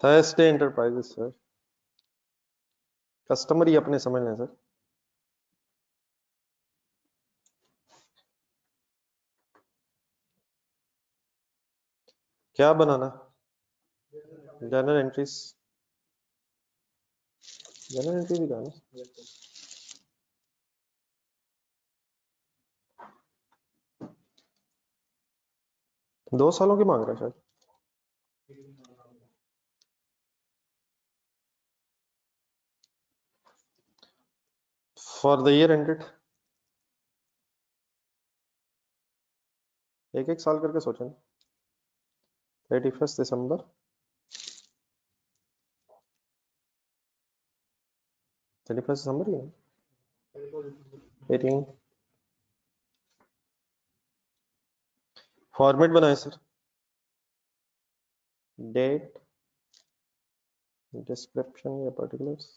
Thursday enterprises sir, customer ही अपने समझ लें सर। क्या बनाना? जर्नल एंट्रीज, जर्नल एंट्री भी कहा ना। 2 सालों की मांग रहा है शायद। फॉर द ईयर एंडेड, एक साल करके सोचें। 31 दिसंबर, 31 दिसंबर ही है। 18 फॉर्मेट बनाए सर, डेट, डिस्क्रिप्शन या पर्टिकुलर्स।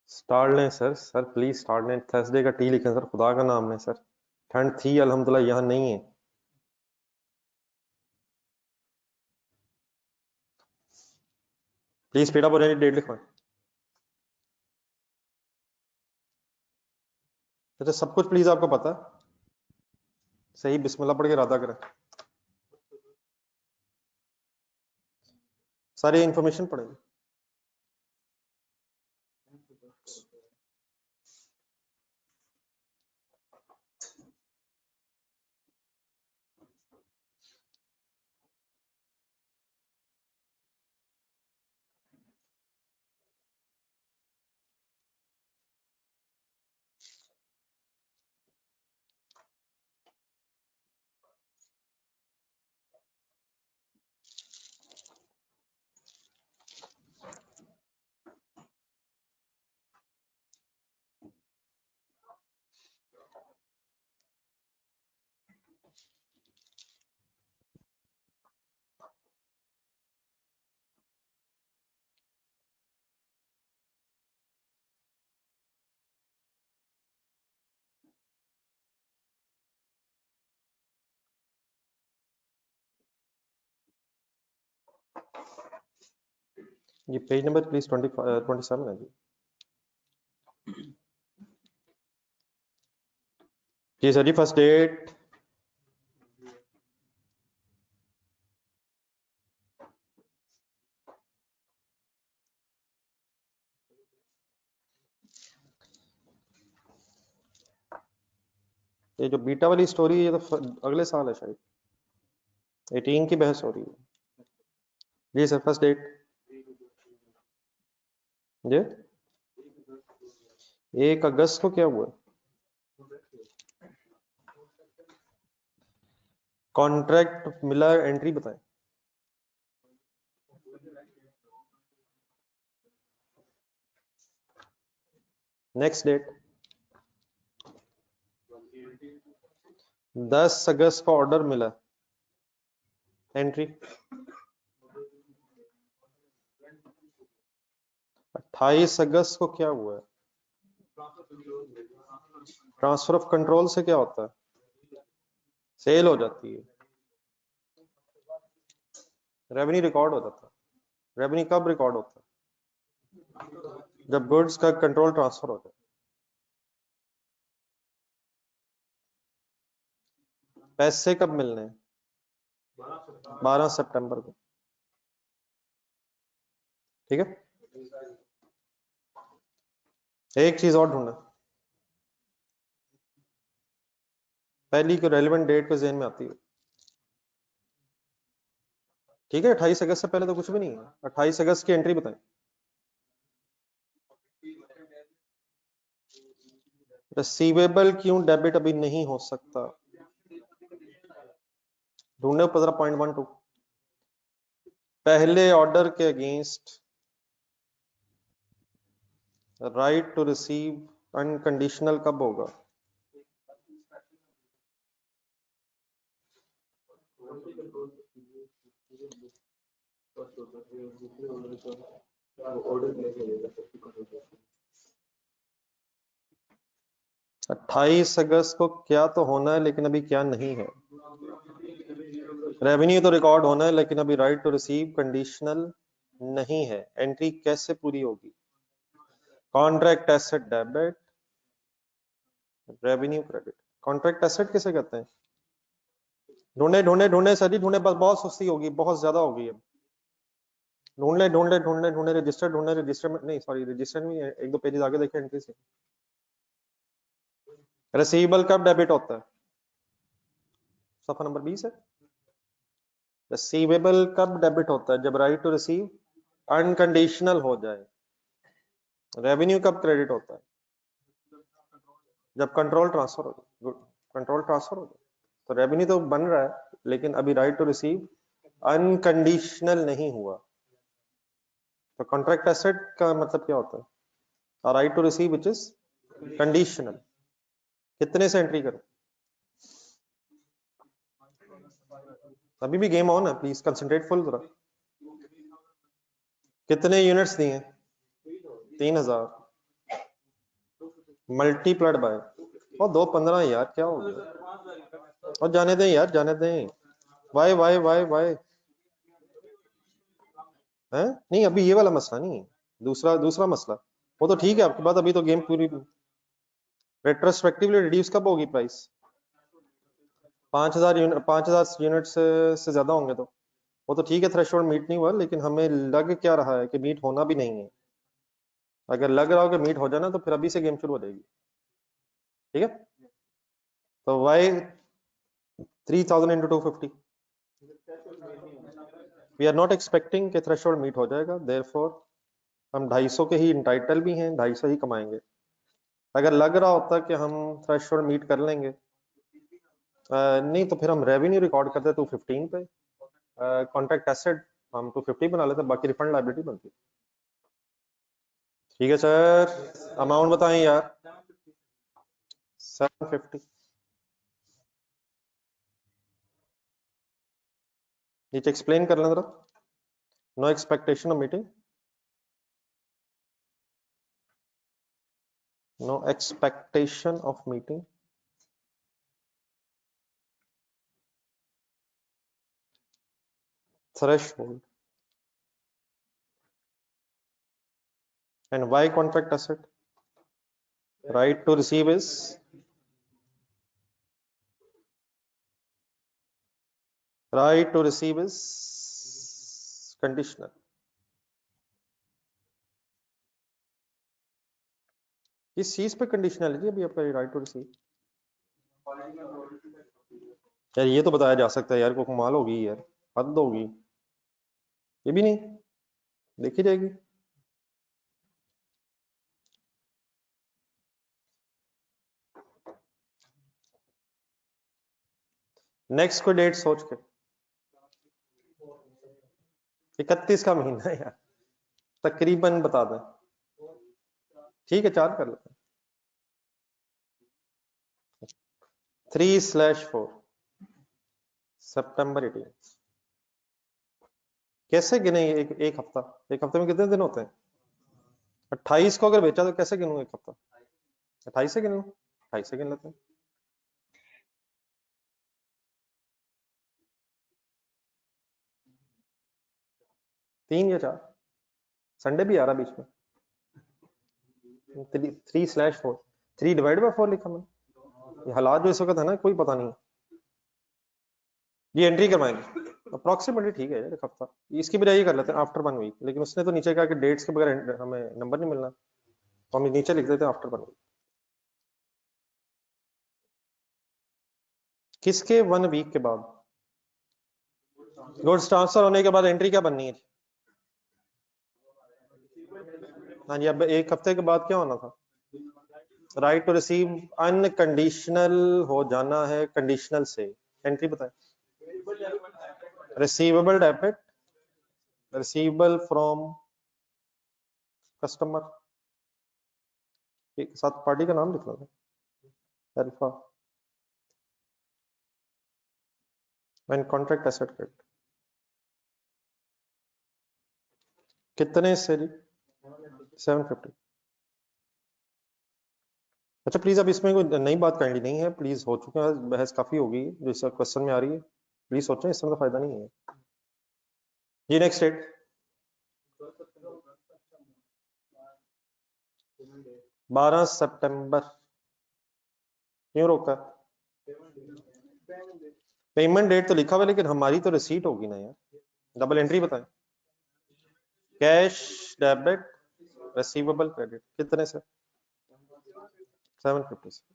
स्टार्ट लें सर, सर प्लीज स्टार्ट लें। थर्सडे का टी लिखें सर, खुदा का नाम लें सर। ठंड थी अल्हम्दुलिल्लाह, यहाँ नहीं है। प्लीज स्पीड अप हो जाए, डेट लिखवाएं। अच्छा सब कुछ प्लीज आपको पता है? सही बिस्मिल्लाह पढ़ के इरादा करें। सारी इंफॉर्मेशन पढ़ेंगे। ये पेज नंबर प्लीज 27 है जी। जी सर जी, फर्स्ट डेट। ये जो बीटा वाली स्टोरी है, ये तो अगले साल है शायद। 18 की बहस हो रही है। जी सर, फर्स्ट डेट। जी 1 अगस्त को क्या हुआ? कॉन्ट्रैक्ट मिला, एंट्री बताएं। नेक्स्ट डेट 10 अगस्त को ऑर्डर मिला, एंट्री। 28 अगस्त को क्या हुआ है? ट्रांसफर ऑफ कंट्रोल से क्या होता है? सेल हो जाती है। रेवेन्यू रिकॉर्ड हो जाता है। रेवेन्यू कब रिकॉर्ड होता है? जब गुड्स का कंट्रोल ट्रांसफर होता है। पैसे कब मिलने हैं? 12 सितंबर को। ठीक है, एक चीज और ढूंढना। पहली को रेलेवेंट डेट को जेन में आती है। ठीक है, 28 अगस्त से पहले तो कुछ भी नहीं है। 28 अगस्त की एंट्री बताएं। रिसीवेबल क्यों डेबिट अभी नहीं हो सकता? ढूंढने को 15.12 पहले ऑर्डर के against right to receive unconditional कब होगा? 28 अगस्त को क्या तो होना है लेकिन अभी क्या नहीं है। रेवेन्यू तो रिकॉर्ड होना है लेकिन अभी राइट टू रिसीव कंडीशनल नहीं है। एंट्री कैसे पूरी होगी? Contract asset debit, revenue credit. Contract asset किसे कहते हैं? ढूंढे ढूंढे ढूंढे सर जी ढूंढे, बस बहुत सुस्ती होगी, बहुत ज्यादा होगी अब। ढूंढ ले ढूंढ ले ढूंढ ले ढूंढ ले, रजिस्टर ढूंढ ले, रजिस्टर में नहीं, सॉरी रजिस्टर में एक दो पेजेस आगे देखे एंट्री से। रिसीवेबल कब डेबिट होता है? सफा नंबर 20 है। रिसीवेबल कब डेबिट होता है? जब राइट टू रिसीव अनकंडीशनल हो जाए। रेवेन्यू कब क्रेडिट होता है? जब कंट्रोल ट्रांसफर हो जाए। गुड, कंट्रोल ट्रांसफर हो जाए। तो रेवेन्यू तो बन रहा है लेकिन अभी राइट टू रिसीव अनकंडीशनल नहीं हुआ। तो कॉन्ट्रैक्ट एसेट का मतलब क्या होता है? Right to receive which is conditional. कितने से एंट्री करें? अभी भी गेम ऑन है, प्लीज कंसंट्रेट फुल जरा। कितने यूनिट्स दिए? 3000 मल्टीप्लाइड बाय और 215 यार, क्या हो गया? और जाने दें यार, जाने दें। वाई वाई वाई वाई है नहीं, अभी ये वाला मसला नहीं है, दूसरा दूसरा मसला। वो तो ठीक है आपकी बात, अभी तो गेम पूरी। रेट्रोस्पेक्टिवली रिड्यूस कब होगी प्राइस? 5000 यूनिट से ज्यादा होंगे तो वो तो ठीक है, थ्रेशोल्ड मीट नहीं हुआ, लेकिन हमें लग क्या रहा है कि मीट होना भी नहीं है। अगर लग रहा हो कि मीट हो जाना तो फिर अभी से गेम शुरू हो जाएगी। ठीक है, तो Y 3000 into 250। We are not expecting कि थ्रेशोल्ड मीट हो जाएगा, देयरफॉर हम 250 के ही इंटाइटल भी हैं, 250 ही कमाएंगे। अगर लग रहा होता कि हम थ्रेशोल्ड मीट कर लेंगे नहीं तो फिर हम रेवेन्यू रिकॉर्ड करते 215 पे, कॉन्ट्रैक्ट एसेट हम 250 बना लेते, बाकी रिफंड लायबिलिटी बनती। ठीक है सर, अमाउंट बताएं यार। 750। नीचे एक्सप्लेन कर लें जरा। No expectation of meeting, no expectation of meeting. Threshold and why contract asset? Right to receive is conditional. किस चीज पे कंडीशनलिटी अभी आपका राइट टू रिसीव? यार ये तो बताया जा सकता है यार, को कमाल होगी यार, हद होगी। ये भी नहीं देखी जाएगी। नेक्स्ट कोई डेट सोच के। 31 का महीना है यार, तकरीबन बता दें। ठीक है, 4 कर लेते हैं। 3/4 सितंबर 18। कैसे गिने एक हफ्ता? एक हफ्ते में कितने दिन होते हैं? 28 को अगर बेचा तो कैसे गिनूं एक हफ्ता? 28 से गिनूं? 28 से गिन लेते हैं। 3 या 4, संडे भी आ रहा बीच में। 3/4, 3/4 लिखा मैंने। ये हालात जो इस वक्त है ना, कोई पता नहीं। ये एंट्री करवाएंगे अप्रोक्सीमेटली, ठीक है यार एक हफ्ता। इसकी बजाय ये कर लेते हैं आफ्टर 1 वीक, लेकिन उसने तो नीचे कहा कि डेट्स के बगैर हमें नंबर नहीं मिलना, तो हम नीचे लिख देते हैं आफ्टर 1 वीक। किसके 1 वीक के बाद? गुड्स ट्रांसफर होने के बाद एंट्री क्या बननी है? हाँ जी, अब एक हफ्ते के बाद क्या होना था? राइट टू रिसीव अनकंडीशनल हो जाना है कंडीशनल से। एंट्री बताएं। Receivable debit, receivable from customer, एक साथ पार्टी का नाम लिख लो, alpha, when contract asset credit. कितने से जी? 750। अच्छा प्लीज, अब इसमें कोई नई बात काइंडली नहीं है प्लीज, हो चुका है बहस, काफी होगी जो इस क्वेश्चन में आ रही है, प्लीज सोचें, इसमें तो फायदा नहीं है। जी नेक्स्ट डेट 12 सितंबर, क्यों रोका? पेमेंट डेट तो लिखा हुआ है, लेकिन हमारी तो रिसीट होगी ना यार, डबल एंट्री बताएं। कैश डेबिट रिसीवेबल क्रेडिट कितने से? 750 से।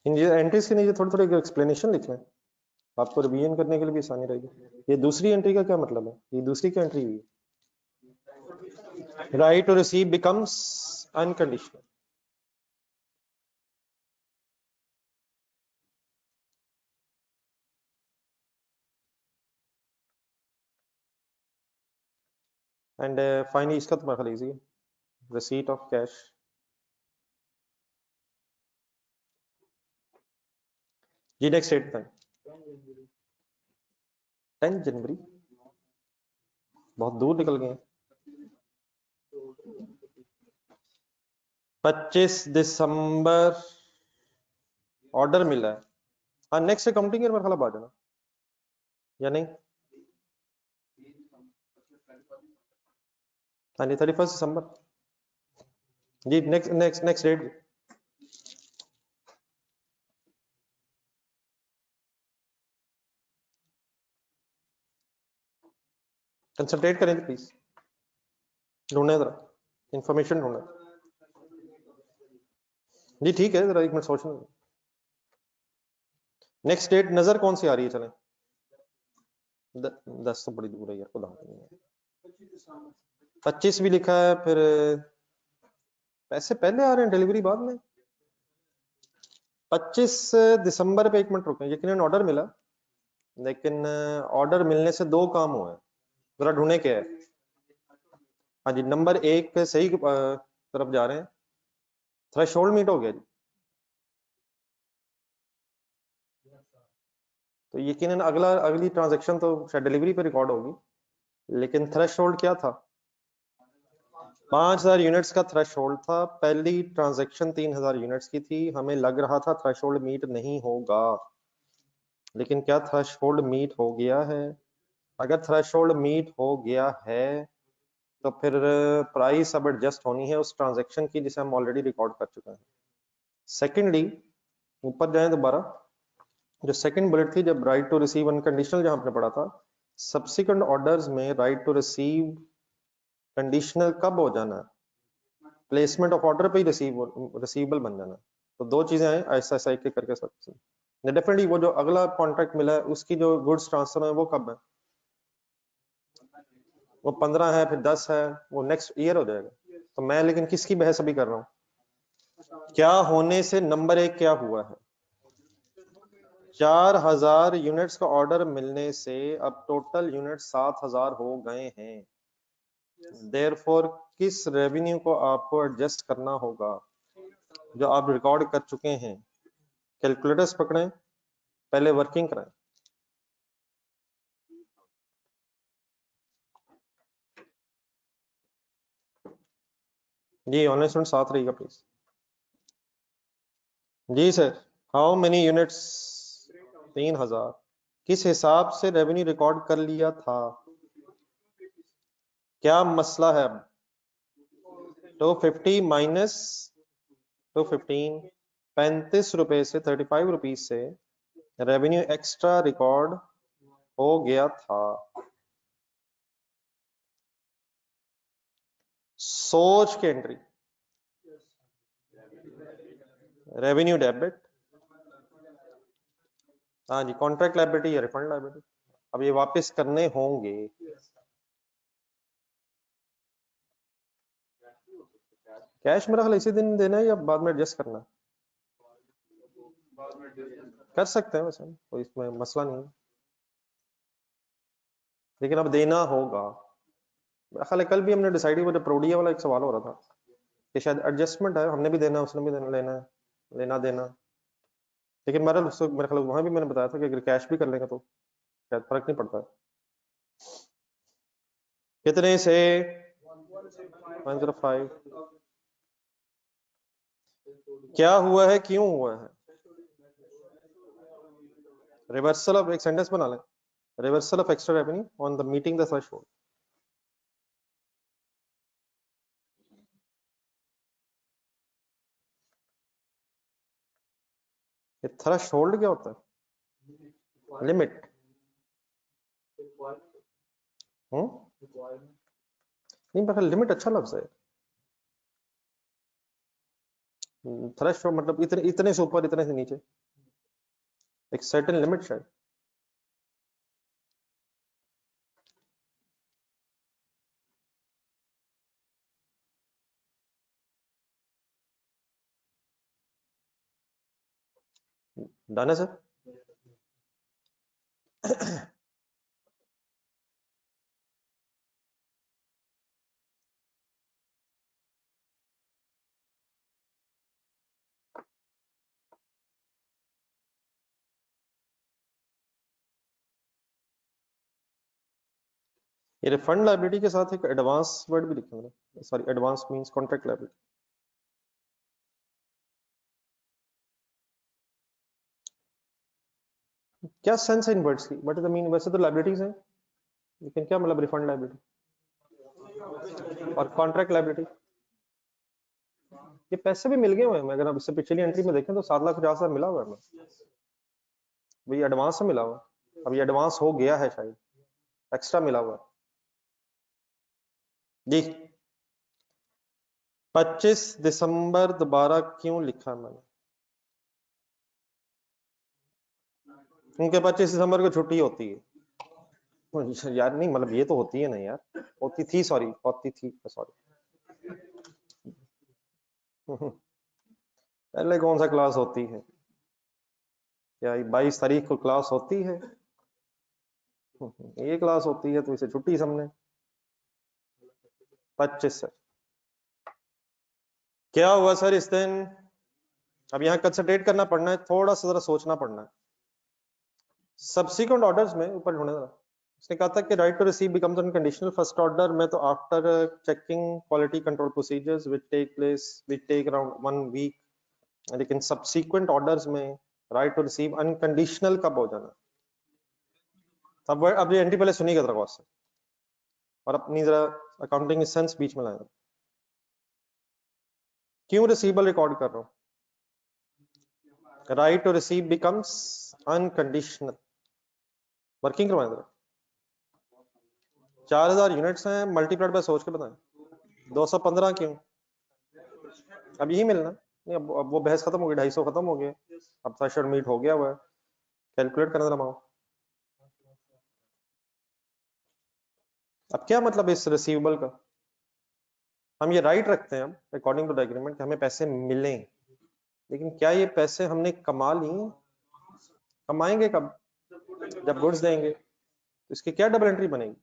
इन एंट्रीज के नीचे थोड़ी थोड़ी एक्सप्लेनेशन लिख लें, आपको रिवीजन करने के लिए भी आसानी रहेगी। ये दूसरी एंट्री का क्या मतलब है? ये दूसरी क्या एंट्री हुई? Right to receive becomes unconditional. And finally इसका तुम्हारा ख्याल इजी है, रिसीट ऑफ कैश। जी नेक्स्ट डेट टाइम 10 जनवरी, बहुत दूर निकल गए। 25 दिसंबर ऑर्डर मिला है। हाँ नेक्स्ट अकाउंटिंग ईयर मेरे ख्याल आ जाना या नहीं? हाँ जी 31 दिसंबर। जी next next next date concentrate करें प्लीज, ढूंढने जरा इंफॉर्मेशन ढूंढना। जी ठीक है, जरा एक मिनट सोचना। नेक्स्ट डेट नजर कौन सी आ रही है? चलें 10 तो बड़ी दूर है यार, खुदा नहीं है। 25 भी लिखा है, फिर पैसे पहले आ रहे हैं डिलीवरी बाद में। 25 दिसंबर पे, एक मिनट रुकें, यकीनन ऑर्डर मिला, लेकिन ऑर्डर मिलने से दो काम हुए हैं, जरा ढूंढे क्या है। हाँ जी नंबर एक पे सही तरफ जा रहे हैं, थ्रेशोल्ड मीट हो गया जी, तो यकीनन अगली ट्रांजैक्शन तो शायद डिलीवरी पे रिकॉर्ड होगी, लेकिन थ्रेशोल्ड क्या था? 5000 यूनिट्स का थ्रेशोल्ड था, पहली ट्रांजैक्शन 3000 यूनिट्स की थी, हमें लग रहा था थ्रेशोल्ड मीट नहीं होगा, लेकिन क्या थ्रेशोल्ड मीट हो गया है? अगर थ्रेशोल्ड मीट हो गया है तो फिर प्राइस अब एडजस्ट होनी है उस ट्रांजैक्शन की जिसे हम ऑलरेडी रिकॉर्ड कर चुके हैं। सेकेंडली, ऊपर जाएं दोबारा, जो सेकंड बुलेट थी, जब राइट टू रिसीव अनकंडीशनल जहां आपने पढ़ा था, सब्सिक्वेंट ऑर्डर्स में राइट टू रिसीव कंडीशनल कब हो जाना है? प्लेसमेंट ऑफ ऑर्डर पे ही रिसीवेबल बन जाना है। तो दो चीजें हैं, ऐसा ऐसा एक एक करके सब डेफिनेटली। वो जो अगला कॉन्ट्रैक्ट मिला है उसकी जो गुड्स ट्रांसफर है वो कब है? वो 15 है, फिर 10 है, वो नेक्स्ट ईयर हो जाएगा। तो मैं लेकिन किसकी बहस अभी कर रहा हूँ? क्या होने से नंबर एक क्या हुआ है? 4000 यूनिट्स का ऑर्डर मिलने से अब टोटल यूनिट 7000 हो गए हैं। देयरफॉर किस रेवेन्यू को आपको एडजस्ट करना होगा जो आप रिकॉर्ड कर चुके हैं? कैलकुलेटर्स पकड़ें, पहले वर्किंग कराएं। जी ऑनलाइन स्टूडेंट साथ रहिएगा प्लीज। जी सर, हाउ मेनी यूनिट्स? 3000। किस हिसाब से रेवेन्यू रिकॉर्ड कर लिया था? क्या मसला है? 250 माइनस 215, 35 रुपए से 35 रुपीज से रेवेन्यू एक्स्ट्रा रिकॉर्ड हो गया था। सोच के एंट्री, रेवेन्यू डेबिट, हाँ जी, कॉन्ट्रैक्ट लायबिलिटी या रिफंड लायबिलिटी, अब ये वापस करने होंगे। कैश मेरा ख्याल इसी दिन देना है या बाद में एडजस्ट करना है? कर सकते हैं वैसे, कोई इसमें मसला नहीं है, लेकिन अब देना होगा। ख्याल कल भी हमने डिसाइड किया, प्रोडिया वाला एक सवाल हो रहा था कि शायद एडजस्टमेंट है, हमने भी देना है, उसने भी देना, लेना है, लेना देना। लेकिन मेरे ख्याल वहां भी मैंने बताया था कि अगर कैश भी कर लेंगे तो शायद फर्क नहीं पड़ता है। कितने से 105 क्या हुआ है, क्यों हुआ है? रिवर्सल ऑफ, एक सेंटेंस बना लें, reversal of extra revenue on the meeting the threshold. ये थ्रेशोल्ड क्या होता है? लिमिट। नहीं पर लिमिट अच्छा लफ्ज है। थ्रेशोल्ड मतलब इतने इतने से ऊपर, इतने से नीचे, एक सर्टेन लिमिट शायद। डन है सर। ये रिफंड लायबिलिटी के साथ एक एडवांस वर्ड भी लिखे हैं, sorry advance means contract liability. क्या सेंस है इन वर्ड्स की, व्हाट इज द मीन? वैसे तो लायबिलिटीज हैं, लेकिन क्या मतलब रिफंड लायबिलिटी और कॉन्ट्रैक्ट लायबिलिटी? ये पैसे भी मिल गए हुए हैं, अगर आप इससे पिछली एंट्री में देखें तो 7,50,000 मिला हुआ है हमें, भाई एडवांस में मिला हुआ। अब ये एडवांस हो गया है शायद, एक्स्ट्रा मिला हुआ जी। 25 दिसंबर दोबारा क्यों लिखा मैंने? क्योंकि 25 दिसंबर को छुट्टी होती है यार। नहीं मतलब ये तो होती है ना यार, होती थी, सॉरी होती थी, सॉरी। पहले कौन सा क्लास होती है क्या? 22 तारीख को क्लास होती है? ये क्लास होती है तो इसे छुट्टी समझे। 25 से क्या हुआ सर इस दिन? अब यहाँ कंसंट्रेट करना पड़ना है, थोड़ा सा जरा सोचना पड़ना है। सब्सिक्वेंट ऑर्डर्स में ऊपर ढूंढे जरा, उसने कहा था कि right to receive becomes unconditional first order में, तो after checking quality control procedures which take around 1 week. लेकिन सब्सिक्वेंट ऑर्डर्स में राइट टू रिसीव अनकंडीशनल कब हो जाना? अब ये एंट्री पहले सुनिएगा जरा गौर से, और अपनी जरा अकाउंटिंग सेंस बीच में लाएंगे। क्यों रिसीवेबल रिकॉर्ड कर रहा हूं? Right to receive becomes unconditional. Working करवाएं जरा। 4000 यूनिट्स हैं, मल्टीप्लाइड बाय सोच के बताएं। 215 क्यों? अब यही मिलना नहीं, अब वो बहस खत्म हो गई, 250 खत्म हो गया, अब थ्रेशोल्ड मीट हो गया हुआ है। कैलकुलेट करना जरा अमाउंट। अब क्या मतलब इस रिसीवेबल का? हम ये राइट रखते हैं अब अकॉर्डिंग टू द एग्रीमेंट कि हमें पैसे मिलें, लेकिन क्या ये पैसे हमने कमा ली? कमाएंगे कब? जब गुड्स देंगे। तो इसकी क्या डबल एंट्री बनेगी?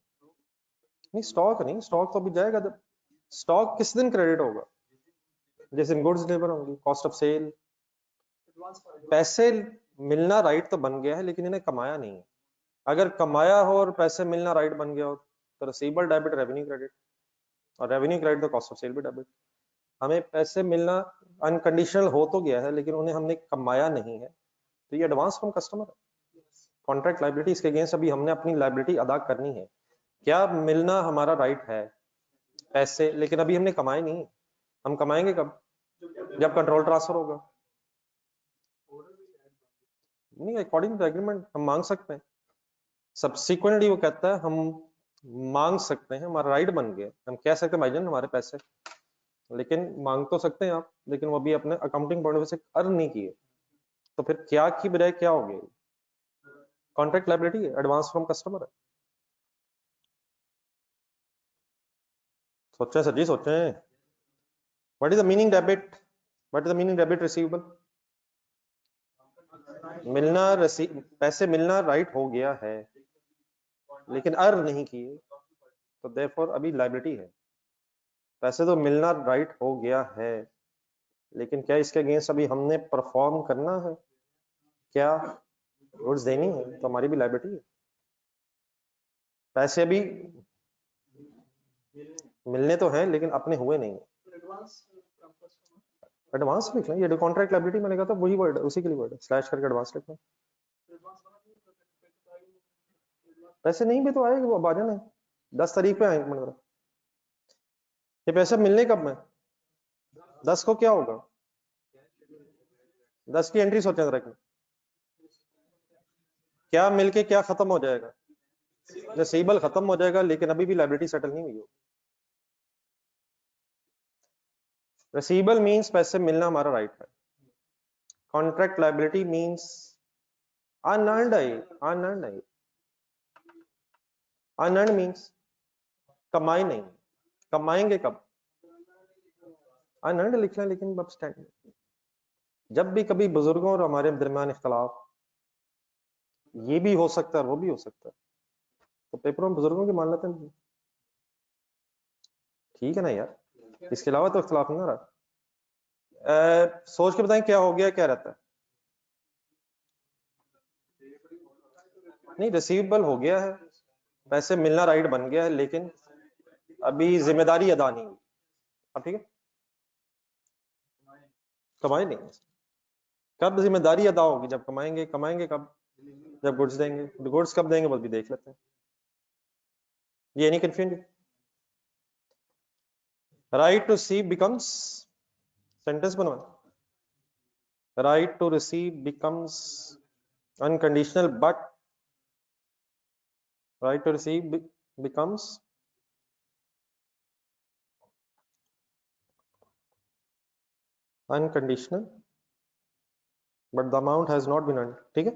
नहीं स्टॉक नहीं, स्टॉक तो अभी जाएगा जब। स्टॉक किस दिन क्रेडिट होगा? जैसे गुड्स डिलीवर होंगी, कॉस्ट ऑफ सेल। पैसे मिलना राइट तो बन गया है, लेकिन इन्हें कमाया नहीं है। अगर कमाया हो और पैसे मिलना राइट बन गया हो तो रिसीवेबल डेबिट, रेवेन्यू क्रेडिट, और रेवेन्यू क्रेडिट तो कॉस्ट ऑफ सेल भी डेबिट। हमें पैसे मिलना अनकंडीशनल हो तो गया है, लेकिन उन्हें हमने कमाया नहीं है, तो ये एडवांस फ्रॉम कस्टमर है। कॉन्ट्रैक्ट लायबिलिटी, इसके अगेंस्ट अभी हमने अपनी लायबिलिटी अदा करनी है। क्या मिलना हमारा राइट है पैसे, लेकिन अभी हमने कमाए नहीं। हम कमाएंगे कब? जब कंट्रोल ट्रांसफर होगा। नहीं, अकॉर्डिंग टू एग्रीमेंट हम मांग सकते हैं। सब्सिक्वेंटली वो कहता है हम मांग सकते हैं, हमारा राइट बन गया, हम कह सकते हैं भाईजान हमारे पैसे, लेकिन मांग तो सकते हैं आप, लेकिन वो भी अपने अकाउंटिंग पॉइंट ऑफ व्यू से अर्न नहीं किए। तो फिर क्या की बजाय क्या हो गया? कॉन्ट्रैक्ट लायबिलिटी है, एडवांस फ्रॉम कस्टमर है। सोचें सर जी, सोचें। What is the meaning debit? What is the meaning debit receivable? मिलना पैसे मिलना राइट हो गया है लेकिन अर्न नहीं किए, तो देयरफॉर अभी लायबिलिटी है। पैसे तो मिलना राइट हो गया है लेकिन क्या इसके अगेंस्ट अभी हमने परफॉर्म करना है, क्या गुड्स देनी है, तो हमारी भी लायबिलिटी है। पैसे अभी मिलने तो हैं लेकिन अपने हुए नहीं। एडवांस लिख लें, ये कॉन्ट्रैक्ट लायबिलिटी मैंने कहा था वही वर्ड, उसी के लिए वर्ड है, स्लैश करके एडवांस लिख लें। पैसे नहीं भी तो आएगा, वो आ जाना है 10 तारीख पे आएंगे। मतलब ये पैसे मिलने कब में, 10 को क्या होगा, 10 की एंट्री सोचें जरा, क्या मिलके क्या खत्म हो जाएगा, रिसीवेबल खत्म हो जाएगा लेकिन अभी भी लायबिलिटी सेटल नहीं हुई हो। रिसीवेबल मींस पैसे मिलना हमारा राइट है, कॉन्ट्रैक्ट लायबिलिटी मींस अनअर्न्ड है, अनअर्न्ड है। अनअर्न्ड मींस कमाई नहीं, कमाएंगे कब, अनअर्न्ड लिख लें लेकिन अब स्टैंड। जब भी कभी बुजुर्गों और हमारे दरमियान इख्तलाफ, ये भी हो सकता है वो भी हो सकता है, तो पेपरों में बुजुर्गों की मान लेते हैं, ठीक है ना यार, इसके अलावा तो इख्तलाफ नहीं रहा। सोच के बताएं क्या हो गया, क्या रहता है। नहीं, रिसीवेबल हो गया है, पैसे मिलना राइट बन गया है लेकिन अभी जिम्मेदारी अदा नहीं हुई। अब ठीक है, कमाई नहीं, कब जिम्मेदारी अदा होगी, जब कमाएंगे। कमाएंगे कब, जब गुड्स देंगे। गुड्स कब देंगे वो भी देख लेते हैं, ये नहीं confuse. Right to receive becomes, sentence बनवा, right to receive becomes unconditional but right to receive becomes unconditional but the amount has not been earned। ठीक है,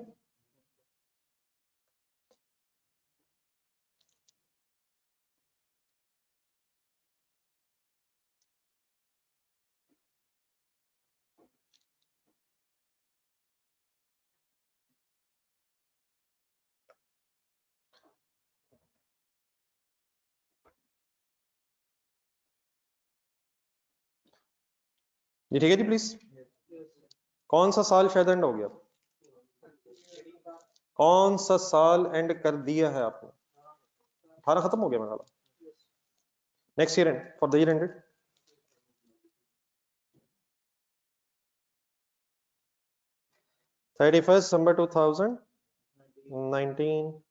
जी ठीक है जी प्लीज। कौन सा साल शायद एंड हो गया, कौन सा साल एंड कर दिया है आपने, 18 खत्म हो गया मेरा, next year and for the year ended 31 December 2019।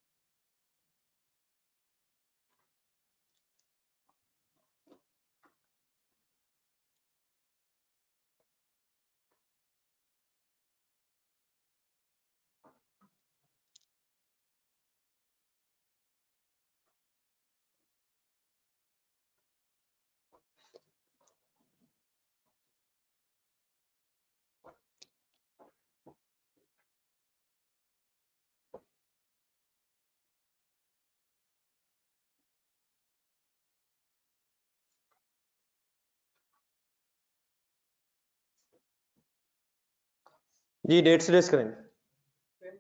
जी डेट से रेस करेंगे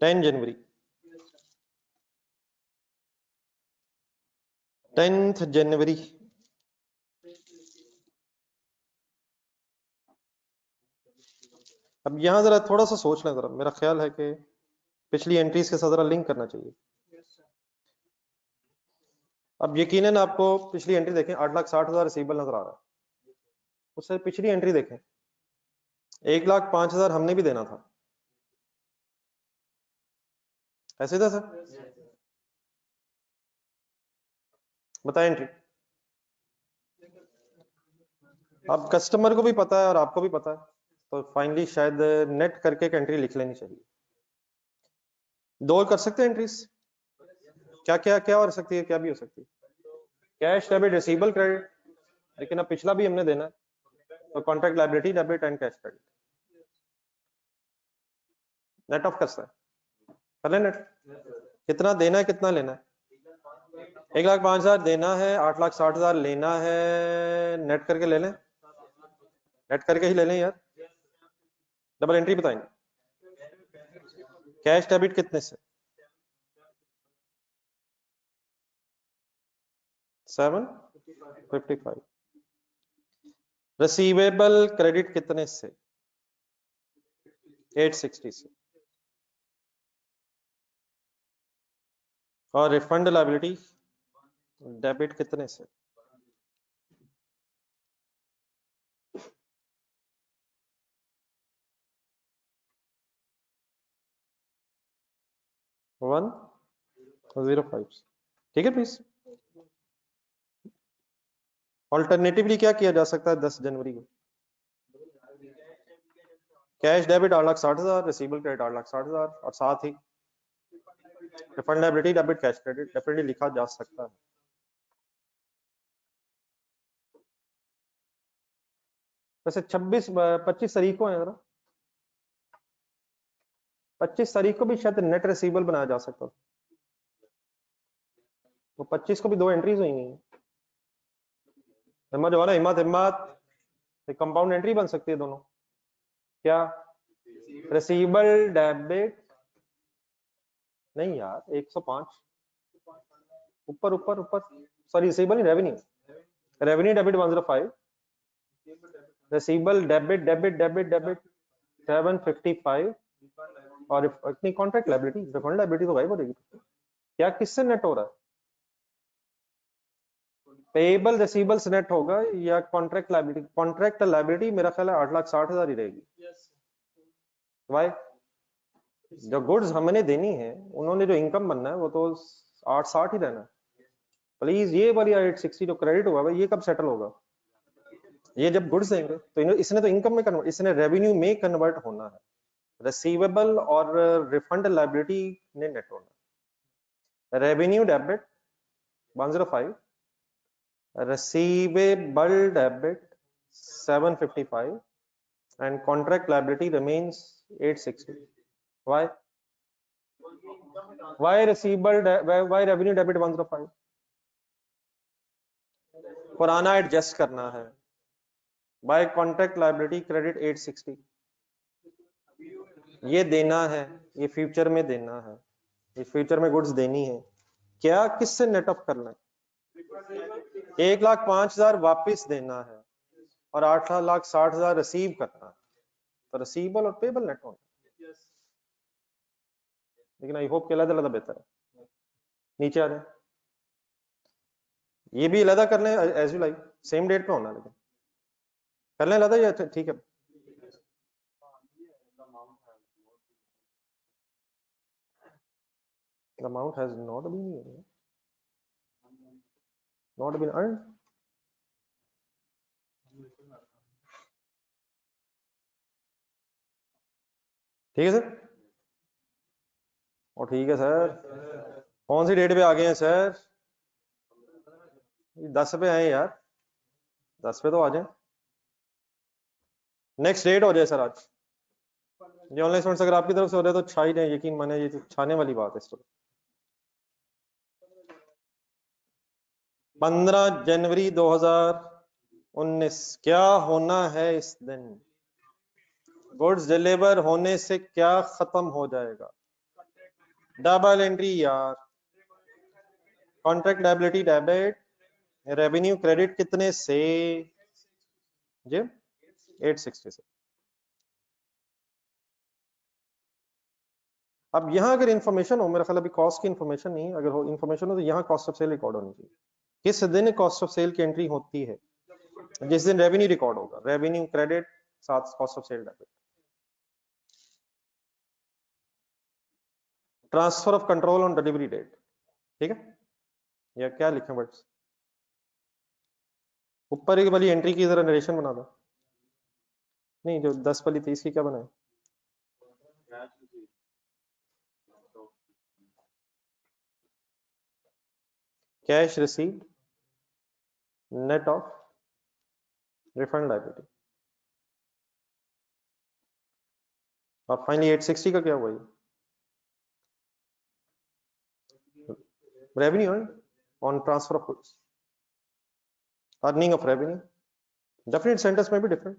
10 जनवरी, 10th जनवरी। अब यहां जरा थोड़ा सा सोच लें, जरा मेरा ख्याल है कि पिछली एंट्रीज के साथ जरा लिंक करना चाहिए। अब यकीनन आपको पिछली एंट्री देखें, 8,60,000 रिसीवेबल नजर आ रहा है, उससे पिछली एंट्री देखें 1,05,000 हमने भी देना था, ऐसे था सर, बताएं एंट्री। अब कस्टमर को भी पता है और आपको भी पता है, तो फाइनली शायद नेट करके एक एंट्री लिख लेनी चाहिए। दो कर सकते हैं एंट्रीज, क्या क्या क्या हो सकती है, क्या भी हो सकती है, कैश डेबिट रिसीवेबल क्रेडिट, लेकिन अब पिछला भी हमने देना है, तो contract liability debit and cash credit net of करता है, कर ले नेट, कितना देना है कितना लेना है, 1,05,000 देना है, 8,60,000 लेना है, नेट करके ले लें, नेट करके ही ले लें यार, डबल एंट्री बताएंगे। कैश डेबिट कितने से? 755। रिसीवेबल क्रेडिट कितने से? 860 से। और रिफंड लायबिलिटी डेबिट कितने से? 105। ठीक है प्लीज। ऑल्टरनेटिवली क्या किया जा सकता है 10 जनवरी को? कैश डेबिट 8,60,000, रिसीवेबल क्रेडिट 8,60,000 और साथ ही refund liability debit cash credit definitely लिखा जा सकता है। वैसे 25 तारीख को है जरा, 25 तारीख को भी शायद नेट रिसीवेबल बनाया जा सकता है। तो 25 को भी 2 एंट्रीज हुई नहीं। हिम्मत जो है ना, हिम्मत हिम्मत कंपाउंड एंट्री बन सकती है दोनों। क्या? रिसीवेबल डेबिट नहीं यार, 105 ऊपर ऊपर ऊपर, sorry receivable revenue, revenue debit 105, receivable debit debit debit debit 755 और इतनी कॉन्ट्रैक्ट लायबिलिटी, रिफंड लायबिलिटी तो गायब हो जाएगी। क्या किससे नेट हो रहा है? पेएबल रिसीवेबल्स नेट होगा या कॉन्ट्रैक्ट लायबिलिटी? कॉन्ट्रैक्ट लायबिलिटी मेरा ख्याल है 8,60,000 ही रहेगी। वाई? जो गुड्स हमने देनी है उन्होंने जो इनकम बनना है वो तो 860 ही रहना है। प्लीज ये वाली 860 जो क्रेडिट हुआ है ये कब सेटल होगा? ये जब गुड्स देंगे तो इसने तो इनकम में कन्वर्ट, इसने रेवेन्यू में कन्वर्ट होना है। रिसीवेबल और रिफंड लायबिलिटी ने नेट होना है। Revenue debit 105, receivable debit 755 and contract liability remains 860. Why receivable why revenue debit 105? पुराना एडजस्ट करना है। बाय कॉन्ट्रैक्ट लायबिलिटी क्रेडिट 860, ये देना है, ये फ्यूचर में देना है, ये फ्यूचर में गुड्स देनी है। क्या किससे नेट ऑफ करना है? 1,05,000 वापस देना है और 8,60,000 रिसीव करना है। तो रिसीवेबल और पेबल नेट होना, लेकिन आई होप के अलग बेहतर है। नीचे आ जाए, ये भी अलग करने as you like, same date पे होना, लेकिन करने अलग या ठीक है। The amount has not been earned. ठीक है सर, और ठीक है सर, कौन सी डेट पे आ गए हैं सर? 10 पे आए यार, 10 पे तो आ जाए। नेक्स्ट डेट हो जाए सर आज। ये ऑनलाइन स्टूडेंट्स अगर आपकी तरफ से हो रहा है तो छा ही नहीं, यकीन माने ये तो छाने वाली बात है। 15 जनवरी 2019 क्या होना है इस दिन? गुड्स डिलीवर होने से क्या खत्म हो जाएगा? डबल एंट्री यार, contract liability debit, revenue credit कितने से? जी 860 से। अब यहां अगर इंफॉर्मेशन हो, मेरा ख्याल अभी कॉस्ट की इंफॉर्मेशन नहीं, अगर हो इंफॉर्मेशन हो तो यहाँ कॉस्ट ऑफ सेल रिकॉर्ड होनी चाहिए। किस दिन कॉस्ट ऑफ सेल की एंट्री होती है? जिस दिन रेवेन्यू रिकॉर्ड होगा, रेवेन्यू क्रेडिट साथ cost of sale debit. Transfer of control on delivery date, ठीक है, या क्या लिखें वर्ड्स? ऊपर एक वाली एंट्री की जरा नरेशन बना दो। नहीं, जो 10 वाली 30 की क्या बनाए? Cash received net of refund liability, और फाइनली 860 का क्या हुआ? Revenue on transfer of goods, earning of revenue, definite sentence में भी different,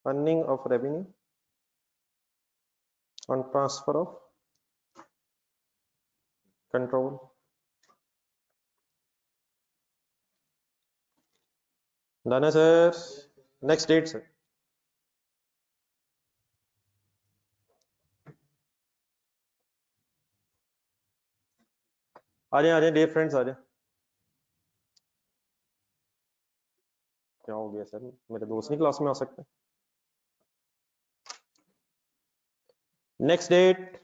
earning of revenue on transfer of control, done है सर। Next date sir. आ जाए डियर फ्रेंड्स आ जाए। क्या हो गया सर, मेरे दोस्त नहीं क्लास में आ सकते? Next date,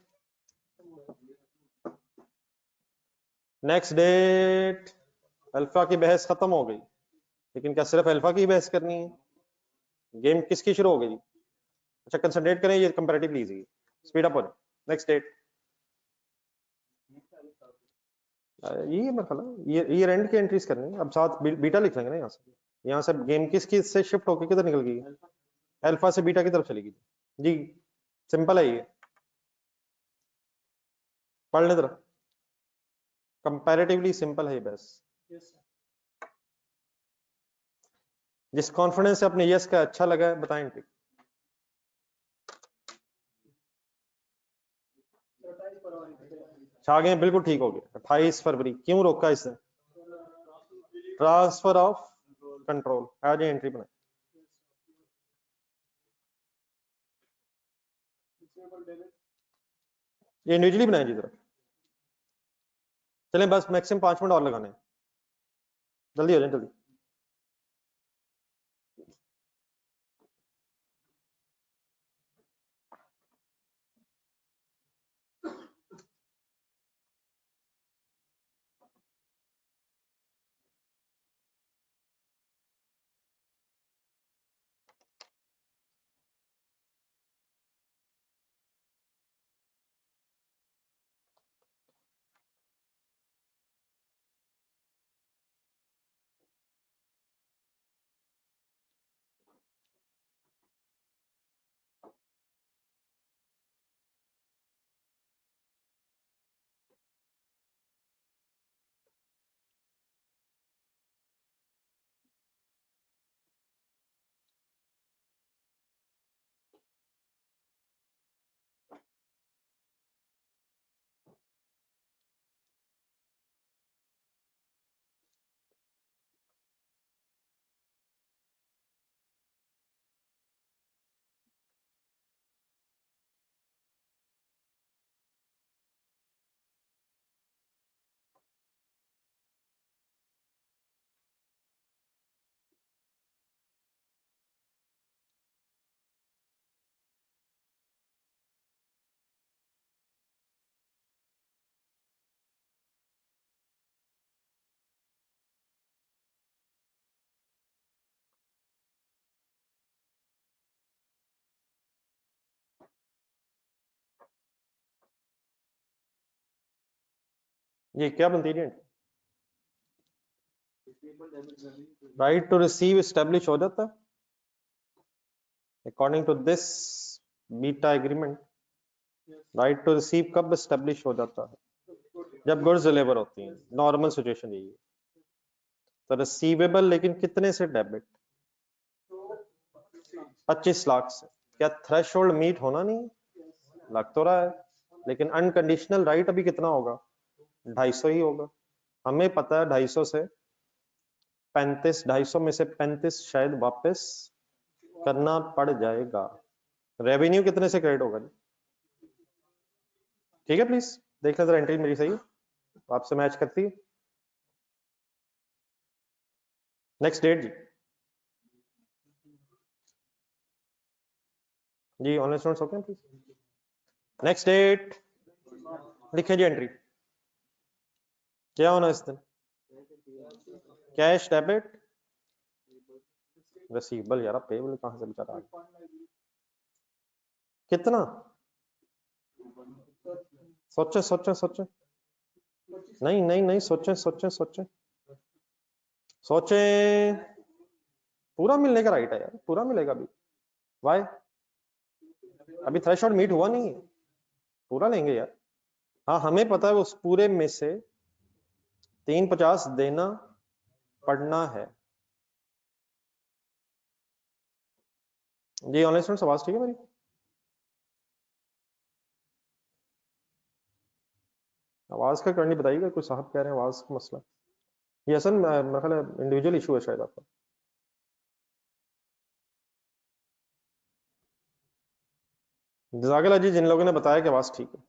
next date. Alpha की बहस खत्म हो गई, लेकिन क्या सिर्फ अल्फा की बहस करनी है? गेम किसकी शुरू हो गई? अच्छा कंसंट्रेट करें, ये कंपैरेटिवली इजी है, स्पीड अप हो जाए। नेक्स्ट डेट, ये मेरा ख्याल है ये एंड की एंट्रीज करनी है। अब साथ बीटा लिख लेंगे ना यहाँ से गेम किसकी से शिफ्ट होकर किधर निकल गई? अल्फा से बीटा की तरफ चलेगी जी। सिंपल है ये, पढ़ ले जरा, कंपैरेटिवली सिंपल है बस। जिस कॉन्फिडेंस से अपने यस का अच्छा लगा है बताएं ठीक। छा गए, बिल्कुल ठीक हो गया। 28 फरवरी क्यों रोका इसे? ट्रांसफर ऑफ कंट्रोल, आज एंट्री बनाए। ये इंडिविजुअली बनाए जी जरा। चलें बस मैक्सिमम 5 मिनट और लगाने हैं, जल्दी हो जाए जल्दी। ये क्या बनती है? राइट टू रिसीव स्टैब्लिश हो जाता है according to this beta agreement. Right to receive कब स्टैब्लिश हो जाता है? जब गुड्स डिलीवर होती हैं, नॉर्मल सिचुएशन यही है। तो रिसीवेबल लेकिन कितने से डेबिट? 25 लाख से। क्या थ्रेशोल्ड मीट होना नहीं? लग तो रहा है, लेकिन अनकंडीशनल राइट अभी कितना होगा? 250 ही होगा। हमें पता है 250 से 35, 250 में से 35 शायद वापस करना पड़ जाएगा। रेवेन्यू कितने से क्रेडिट होगा? ठीक है प्लीज देख लें जरा, एंट्री मेरी सही आपसे मैच करती है। नेक्स्ट डेट जी, जी online students okay please. Next date लिखे जी एंट्री। क्या होना इस दिन? कैश डेबिट रिसीवेबल, यार पेबल कहां से बेचारा? कितना? सोचे सोचे सोचे, नहीं नहीं नहीं, सोचे सोचे सोचे सोचे। पूरा मिलने का राइट है यार, पूरा मिलेगा अभी। वाई? अभी थ्रेशोल्ड मीट हुआ नहीं है, पूरा लेंगे यार। हाँ हमें पता है उस पूरे में से 350 देना पड़ना है। जी ऑनलाइन स्टूडेंट्स आवाज ठीक है मेरी? आवाज का करंट बताइएगा, कुछ साहब कह रहे हैं आवाज का मसला। ये असल मेरा ख्याल इंडिविजुअल इशू है शायद आपका। जजाकल्लाह जी, जिन लोगों ने बताया कि आवाज ठीक है।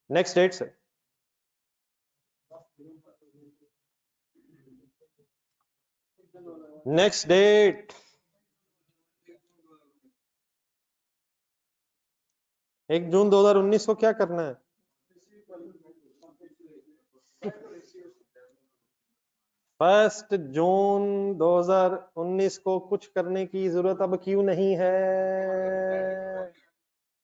नेक्स्ट डेट से नेक्स्ट डेट 1 जून 2019 को क्या करना है? फर्स्ट जून 2019 को कुछ करने की जरूरत अब क्यों नहीं है?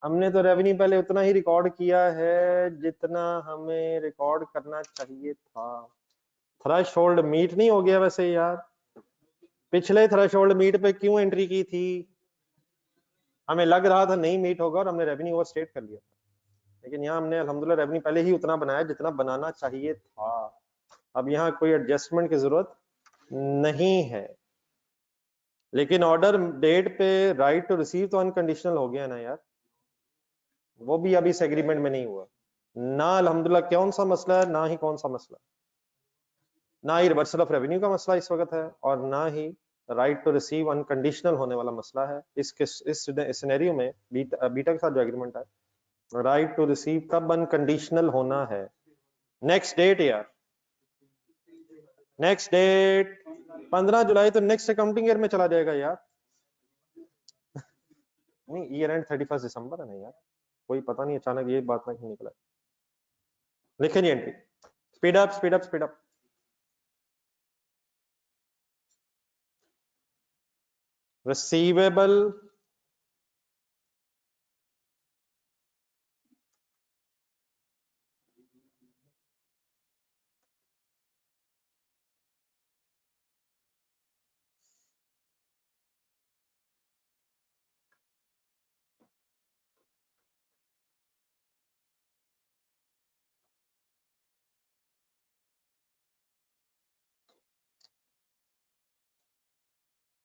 हमने तो रेवेन्यू पहले उतना ही रिकॉर्ड किया है जितना हमें रिकॉर्ड करना चाहिए था। थ्रेशोल्ड मीट नहीं हो गया वैसे यार? पिछले थ्रेशोल्ड मीट पे क्यों एंट्री की थी? हमें लग रहा था नहीं मीट होगा और हमने रेवेन्यू ओवर स्टेट कर लिया था, लेकिन यहाँ हमने अल्हम्दुलिल्लाह रेवेन्यू पहले ही उतना बनाया जितना बनाना चाहिए था। अब यहाँ कोई एडजस्टमेंट की जरूरत नहीं है। लेकिन ऑर्डर डेट पे राइट टू रिसीव तो अनकंडीशनल हो गया ना यार, वो भी अभी इस एग्रीमेंट में नहीं हुआ ना। अल्हम्दुलिल्लाह कौन सा मसला है, ना ही कौन सा मसला, ना ही रिवर्सल ऑफ रेवेन्यू का मसला इस वक्त है और ना ही राइट टू रिसीव अनकंडीशनल होने वाला मसला है। इस सिनेरियो में बीटा के साथ जो एग्रीमेंट है, राइट टू रिसीव कब अनकंडीशनल होना है? नेक्स्ट डेट यार, नेक्स्ट डेट 15 जुलाई तो नेक्स्ट अकाउंटिंग ईयर में चला जाएगा यार। नहीं, ईयर एंड 31 दिसंबर है ना यार, कोई पता नहीं अचानक ये बात ना क्यों निकला। लिखे जी entry, speed up speed up speed up. Receivable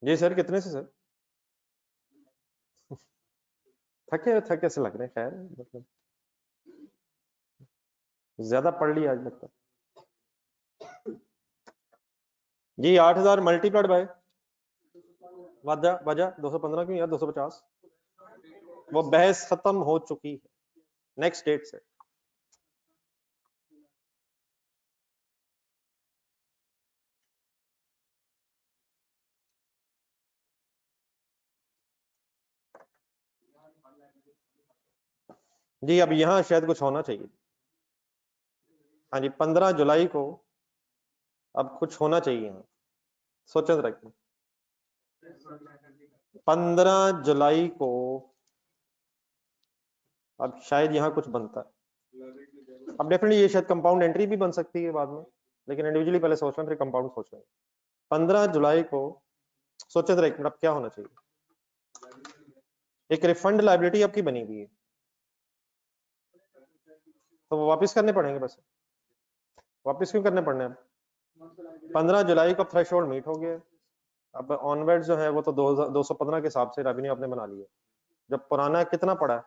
जी सर, कितने से सर? थके थके से लग रहे हैं, खैर मतलब ज्यादा पढ़ लिया आज लगता जी। 8000 मल्टीप्लाइड बाय वजह वजह 215 क्यों यार, 250। वो बहस खत्म हो चुकी है। नेक्स्ट डेट से जी, अब यहाँ शायद कुछ होना चाहिए। हाँ जी, 15 जुलाई को अब कुछ होना चाहिए यहाँ, सोचे रखिए। 15 जुलाई को अब शायद यहाँ कुछ बनता है। अब डेफिनेटली ये शायद कंपाउंड एंट्री भी बन सकती है बाद में, लेकिन इंडिविजुअली पहले सोच रहे हैं फिर कंपाउंड सोच रहे हैं। 15 जुलाई को सोचे थे अब क्या होना चाहिए। एक रिफंड लायबिलिटी आपकी बनी हुई है, तो वो वापस करने पड़ेंगे। बस वापस क्यों करने पड़ने? अब 15 जुलाई को थ्रेशोल्ड मीट हो गया, अब ऑनवर्ड जो है वो तो 215 के हिसाब से रेवेन्यू आपने बना लिया। जब पुराना कितना पड़ा है,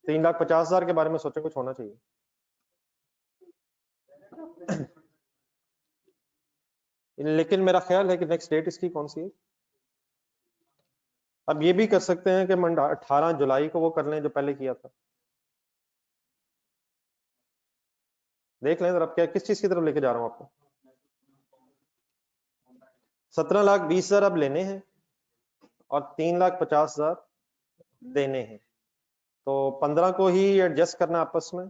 3,50,000 के बारे में सोचे, कुछ होना चाहिए। लेकिन मेरा ख्याल है कि नेक्स्ट डेट इसकी कौन सी है? अब ये भी कर सकते हैं कि 18 जुलाई को वो कर लें जो पहले किया था। देख लें अब क्या किस चीज की तरफ लेके जा रहा हूं आपको। 17,20,000 अब लेने हैं और 3,50,000 देने हैं, तो 15 को ही एडजस्ट करना आपस में,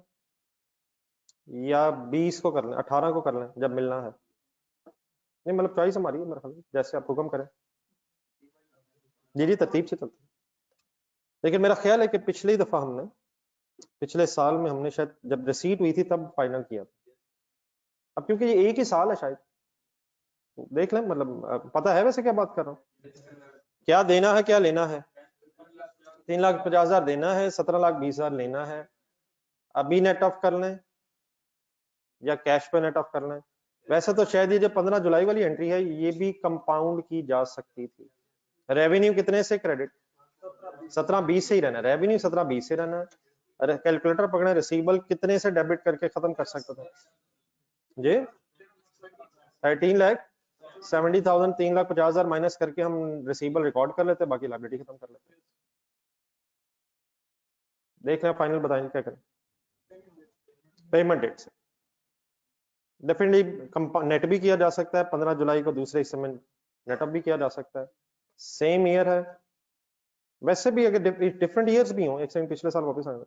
या 20 को कर लें, 18 को कर लें जब मिलना है। नहीं मतलब चॉइस हमारी है, मेरे ख्याल जैसे आप हुक्म करें। जी जी, तरतीब से चलते हैं। लेकिन मेरा ख्याल है कि पिछली दफा हमने, पिछले साल में हमने शायद जब रिसीट हुई थी तब फाइनल किया था। अब क्योंकि ये एक ही साल है शायद, देख लें, मतलब पता है वैसे क्या बात कर रहा हूँ, क्या देना है क्या लेना है। 3,50,000 देना है, 17,20,000 लेना है। अभी नेट ऑफ कर लें या कैश पे नेट ऑफ कर लें? वैसे तो शायद ये जो 15 जुलाई वाली एंट्री है ये भी कंपाउंड की जा सकती थी। रेवेन्यू कितने से क्रेडिट? 17,20 से ही रहना, रेवेन्यू 17,20 से रहना है। अरे कैलकुलेटर पकड़े, रिसीवेबल कितने से डेबिट करके खत्म कर सकते थे जी? 13,70,000, 3,50,000 माइनस करके हम रिसीवेबल रिकॉर्ड कर लेते, बाकी लायबिलिटी खत्म कर लेते। देख रहे हैं फाइनल, बताएंगे क्या करें पेमेंट डेट से। डेफिनेटली नेट भी किया जा सकता है, 15 जुलाई को दूसरे हिस्से में नेटअप भी किया जा सकता है, सेम ईयर है। वैसे भी अगर डिफरेंट ईयर्स भी हो, एक सेकंड पिछले साल वापस आ जाए,